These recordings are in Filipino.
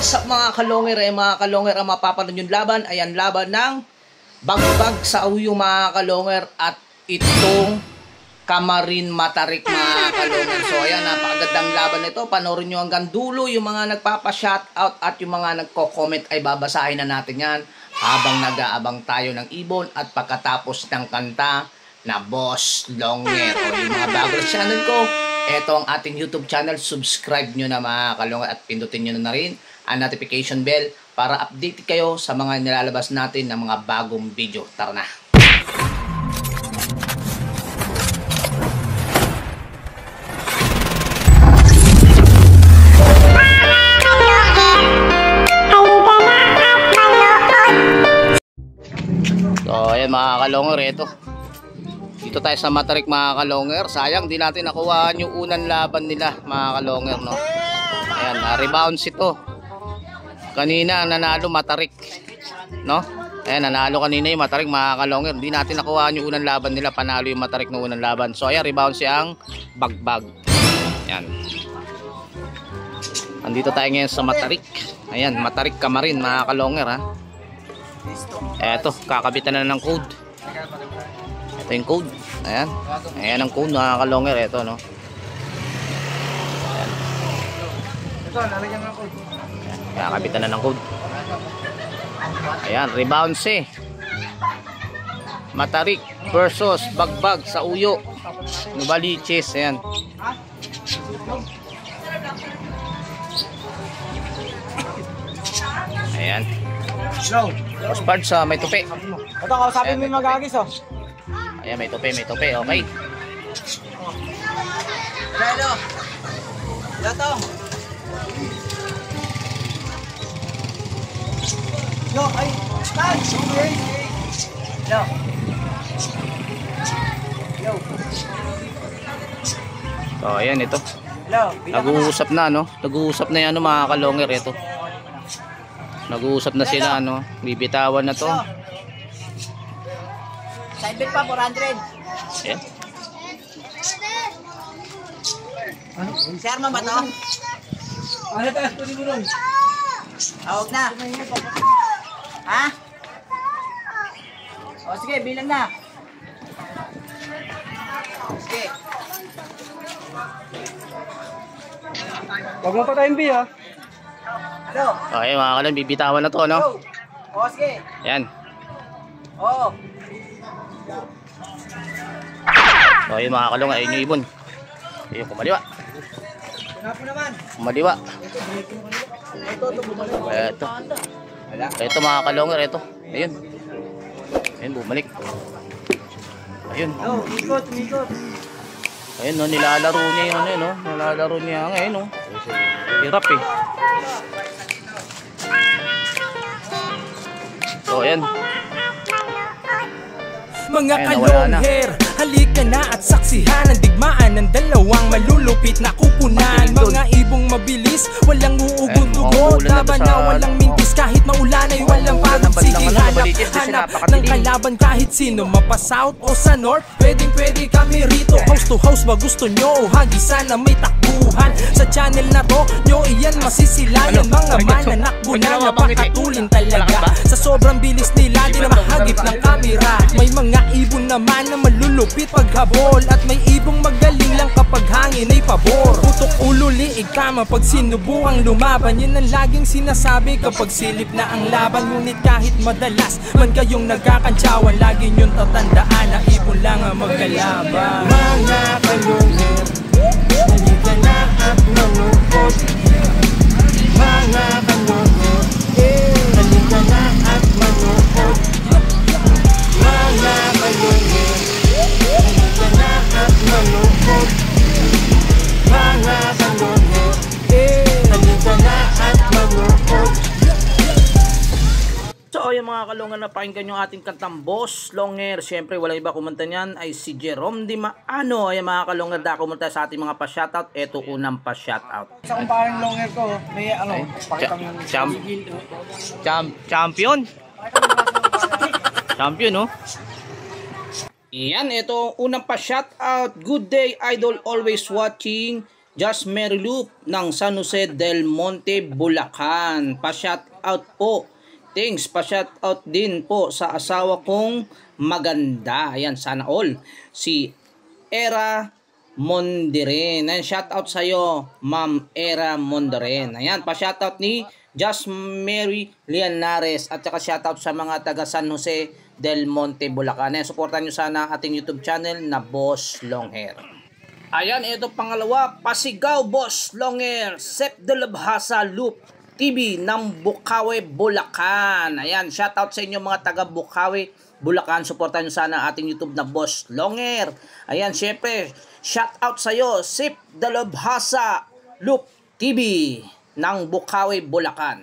What's up mga kalonger? Mga kalonger, ang mapapanood yung laban ay ang laban ng Bagbag sa Uyo mga kalonger at itong Kamarin Matarik mga kalonger. So ayan, napakagandang laban nito. Panoorin nyo hanggang dulo. Yung mga nagpapa-shoutout at yung mga nagko-comment ay babasahin na natin yan habang nag-aabang tayo ng ibon at pagkatapos ng kanta na Boss Longer. O yung mga bago sa channel ko, ito ang ating YouTube channel. Subscribe nyo na mga kalonger at pindutin nyo na rin ang notification bell para update kayo sa mga nilalabas natin ng mga bagong video. Tara na! So ayan mga kalonger, ito. Dito tayo sa Matarik mga kalonger. Sayang di natin nakuhaan yung unang laban nila mga kalonger, no? Ayan, rebounds ito. Kanina nanalo Matarik, no? Ayan, nanalo kanina yung Matarik mga kalonger. Di natin nakuhaan yung unang laban nila. Panalo yung Matarik ng unang laban. So ayan, rebounds yung Bagbag. Ayan. Andito tayo ngayon sa Matarik. Ayan, Matarik Kamarin mga kalonger, ha. Eto, kakabitan na ng code. Ito yung code. Ayan. Ayan ang code mga kalonger. Ito, no? Ayan. Ito, lalagyan ng code. Ayan, kakabitan na ng code. Ayan, rebounds eh. Matarik versus Bagbag sa Uyo. Nubaliches. Ayan. Ayan. Slow. Ospards, may tupi. Ito, kausapin mo yung magagis, oh. Ayan, may tupi, may tupi. Okay. Relo. Yato. Yo, ay, stand. Okay. Yo. Yo. So, ayan, ito. Yo. Nag-uusap na, no? Nag-uusap na yan, mga kalonger, ito. Nag-uusap na sila, ano? Bibitawan na to. Side bet pa, 400. Ayan. Share mo ba to? Ano tayo? Tuloy mo rin. Huwag na. Ha? O sige, bilang na. Sige. Huwag mo pa tayong B, ha? Ano? Okay, mga kalonger, bibitawan na to, no? O sige. Ayan. Oo. So, ayun mga kalonger, ayun yung ibon. Ayun, kumaliwa. Pinapo naman. Kumaliwa. Ito, bumalik. Ito. Ito mga kalonger, ito. Ayun. Ayun, bumalik. Ayun. Oh, ikot, ikot. Ayun, no, nilalaro niya yun, no? Nilalaro niya ngayon, no? Hirap, eh. So, ayan. Mga Ayan, nawala na. kalongher, halika na at saksihan ang digmaan ng dalawang malulupit na kupunan. Mga ibong mabilis, walang uugong dugo, laban na walang mintis kahit maulan ay walang pagod. Sige, hanap ng kalaban kahit sino, mapa-south o sa north, pwedeng pwede kami rito. House to house ba gusto nyo? Hagisan na may takbuhan sa channel na to, nyo iyan masisilayan. Mga mananakbo na napakatulin talaga. Sa sobrang bilis nila, di na mahagip ng kamera. May mga ibon naman na malulupit paghabol, at may ibong magaling lang kapag hangin ay pabor. Putok ulo, liig tama pag sinubukang lumaban. Yan ang laging sinasabi kapag silip na ang laban. Ngunit kahit madalas man kayong nagkakantsawan, lagi nyong tatandaan na ibon lang ang magkalaban. Mga kalungher, halika na at manukot. Mga kalungher, halika na at manukot. Mga kalungher, halika na at manukot. Mga kalungher, halika na at manukot. So ayun mga kalungan, napakinggan yung ating kantang Boss Longer. Siyempre walang iba kumanta niyan ay si Jerome Di Maano. Ayun mga kalungan, da kumanta sa ating mga pa-shoutout. Ito unang pa-shoutout. Sa kumparing longer ko, may ano, pakita mo Champion. Champion, no? Yan, ito unang pa-shoutout. Good day, idol, always watching. Just Mary Loop ng San Jose del Monte, Bulacan. Pa-shoutout po. Thanks, pa-shoutout din po sa asawa kong maganda. Ayan, sana all. Si Era Mondiren. Ayan, shoutout sa'yo, Ma'am Era Mondiren. Ayan, pa-shoutout ni Just Mary Lianares. At saka shoutout sa mga taga San Jose del Monte, Bulacan. Ayan, supportan nyo sana ating YouTube channel na Boss Longhair. Ayan, ito pangalawa, Pasigaw Boss Longhair, Sep de la Bahasa Loop TV ng Bukawi, Bulacan. Ayan, shoutout sa inyo mga taga Bukawi, Bulacan. Supportan nyo sana ating YouTube na Boss Longhair. Ayan, syempre, shoutout sa iyo, Sep de la Bahasa Loop TV ng Bukawi, Bulacan.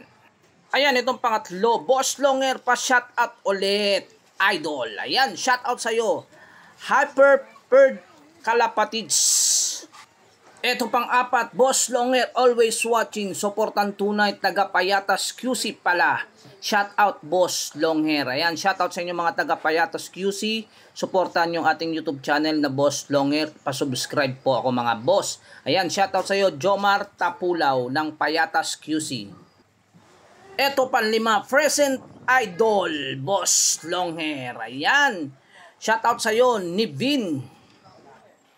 Ayan, itong pangatlo, Boss Longhair, pa-shoutout ulit, idol. Ayan, shoutout sa iyo, Hyper Bird Kalapatids. Ito pang apat, Boss Longhair, always watching, supportan tunay, taga Payatas QC pala. Shout out Boss Longhair. Ayan, shout out sa inyo mga taga Payatas QC. Supportan yung ating YouTube channel na Boss Longhair. Pa-subscribe po ako mga boss. Ayan, shout out sa iyo Jomar Tapulaw ng Payatas QC. Ito panlima, present idol Boss Longhair. Ayan, shout out sa iyo Nivin.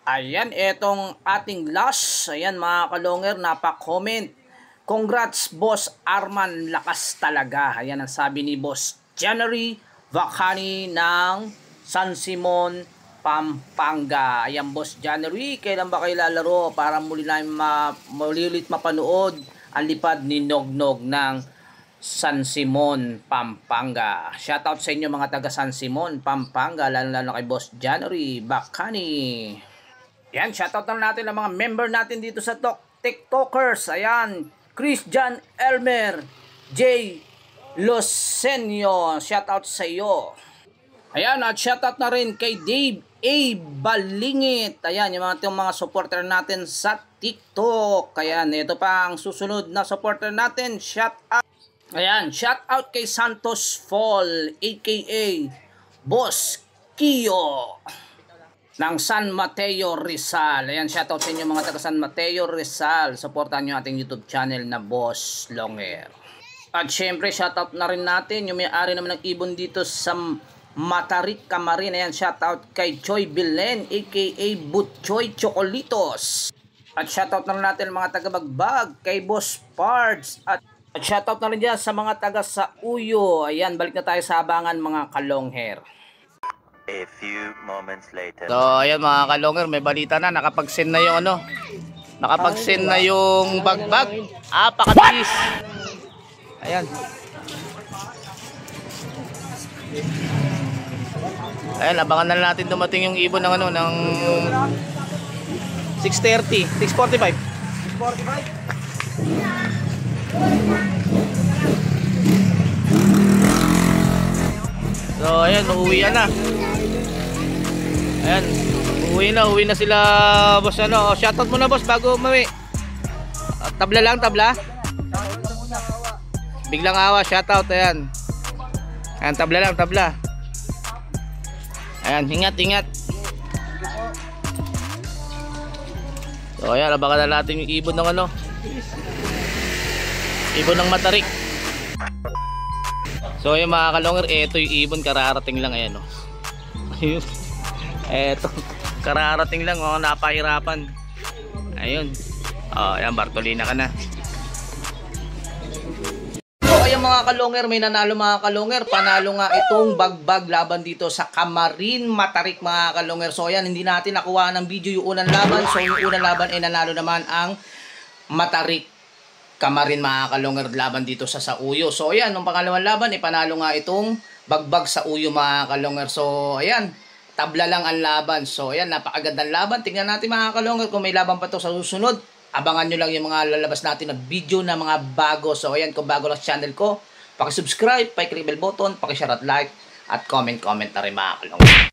Ayan, etong ating last. Ayan mga kalongher, napa-comment. Congrats Boss Arman, lakas talaga. Ayan ang sabi ni Boss January Vacani ng San Simon, Pampanga. Ayan Boss January, kailan ba kayo lalaro para muli na ulit mapanood ang lipad ni Nognog ng San Simon, Pampanga. Shoutout sa inyo mga taga San Simon, Pampanga, lalo kay Boss January Vacani. Yan, shoutout na natin ang mga member natin dito sa TikTokers. Ayan, Christian Elmer, J. Losenio, shoutout sa iyo. Ayan, at shoutout na rin kay Dave A. Balingit. Ayan, yung mga supporter natin sa TikTok. Ayan, ito pa ang susunod na supporter natin. Shoutout. Ayan, shoutout kay Santos Fall, aka Boss Kio ng San Mateo Rizal. Ayan, shoutout sa inyo mga taga San Mateo Rizal. Supportan nyo ating YouTube channel na Boss Longhair. At syempre, shoutout na rin natin yung may-ari naman ng ibon dito sa Matarik, Camarin. Ayan, shoutout kay Choy Bilen, aka Butchoy Chocolitos. At shoutout na rin natin mga taga Bagbag, kay Boss Pards. At shoutout na rin dyan sa mga taga sa Uyo. Ayan, balik na tayo sa abangan mga kalonghair. A few moments later. So, ayan mga kalonghair, may balita na, nakapag-send na yung nakapag-send na yung Bagbag. Pakabis. Ayan. Ayan, abangan na natin dumating yung ibon ng ng 6:30, 6:45. 45. So, ayan, uuwi na. Ayan, uwi na sila, boss. Shoutout muna, boss, bago umuwi. Tabla lang, tabla. Biglang awa, shoutout, ayan. Ayan, tabla lang, tabla. Ayan, ingat. So, ayan, abangan na natin yung ibon ng ibon ng Matarik. So, ayan mga kalonghair, eto yung ibon, kararating lang, ayan, Ayun. Eto, kararating lang, napahirapan. Ayun. Ayan, Bartolina ka na. So, ayan mga kalonghair, may nanalo mga kalonghair. Panalo nga itong Bagbag laban dito sa Camarin, Matarik mga kalonghair. So, ayan, hindi natin nakuha ng video yung unang laban. So, yung unang laban ay nanalo naman ang Matarik, Camarin mga kalonghair, laban dito sa Uyo. So, ayan, nung pangalawang laban, panalo nga itong Bagbag sa Uyo mga kalonghair. So, ayan, tabla lang ang laban. So, ayan, napakagandang laban. Tingnan natin mga kalonghair kung may laban pa to sa susunod. Abangan nyo lang yung mga lalabas natin na video na mga bago. So, ayan, kung bago lang sa channel ko, pakisubscribe, pakiclick bell button, pakishare at like, at comment na rin mga kalonghair.